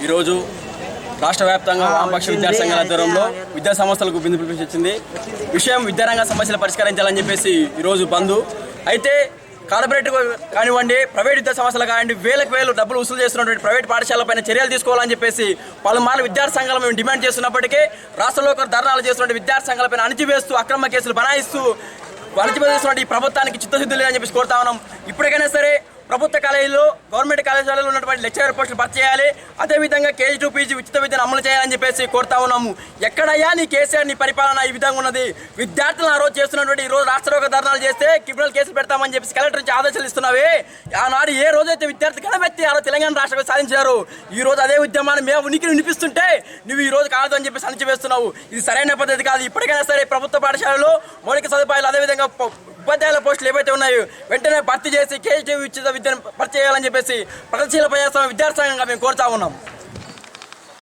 ఈరోజు రాష్ట్ర వ్యాప్తంగా వామపక్ష విద్యార్థి సంఘాల ఆధ్వర్యంలో విద్యా సంస్థలకు బిందు పిలిపించింది. విషయం విద్యారంగ సమస్యలు పరిష్కరించాలని చెప్పేసి ఈరోజు బంద్. అయితే కార్పొరేట్ కానివ్వండి, ప్రైవేట్ విద్యా సంస్థలు కానివ్వండి, వేలకు డబ్బులు వసూలు చేస్తున్నటువంటి ప్రైవేట్ పాఠశాలపైన చర్యలు తీసుకోవాలని చెప్పేసి పలుమార్లు విద్యార్థి సంఘాలు మేము డిమాండ్ చేస్తున్నప్పటికీ రాష్ట్రంలో ధర్నాలు చేస్తున్న విద్యార్థి సంఘాలపైన అణిచివేస్తూ అక్రమ కేసులు బనాయిస్తూ అణిచివేస్తున్న ఈ ప్రభుత్వానికి చిత్తశుద్ధి లేదని చెప్పేసి కోరుతా ఉన్నాం. ఇప్పటికైనా సరే ప్రభుత్వ కాలేజీలో, గవర్నమెంట్ కాలేజీలలో ఉన్నటువంటి లెక్చరర్ పోస్టులు భర్తీ చేయాలి. అదేవిధంగా కేజీ టు పీజీ ఉచిత విద్యను అమలు చేయాలని చెప్పేసి కోరుతా ఉన్నాము. ఎక్కడయ్యా నీ కేసీఆర్ నీ పరిపాలన ఈ విధంగా ఉన్నది? విద్యార్థులను ఆ రోజు చేస్తున్నటువంటి ఈ రోజు రాష్ట్ర ధర్నాలు చేస్తే క్రిమినల్ కేసులు పెడతామని చెప్పేసి కలెక్టర్ నుంచి ఆదేశాలు ఇస్తున్నావే. ఆనాడు ఏ రోజైతే విద్యార్థి కనబెత్తి ఆ రోజు తెలంగాణ రాష్ట్రం సాధించారు, ఈ రోజు అదే ఉద్యమాన్ని మేము ఉనికి వినిపిస్తుంటే నువ్వు ఈ రోజు కాదు అని చెప్పేసి అణచివేస్తున్నావు. ఇది సరైన పద్ధతి కాదు. ఇప్పటికైనా సరే ప్రభుత్వ పాఠశాలలో మౌలిక సదుపాయాలు, అదేవిధంగా ఉపాధ్యాయుల పోస్టులు ఏవైతే ఉన్నాయో వెంటనే భర్తీ చేసి కేజీ ఉచిత విద్యను భర్తీ చేయాలని చెప్పేసి ప్రగతిశీల ప్రజాస్వామ్య విద్యార్థి సంఘంగా మేము కోరుతా ఉన్నాం.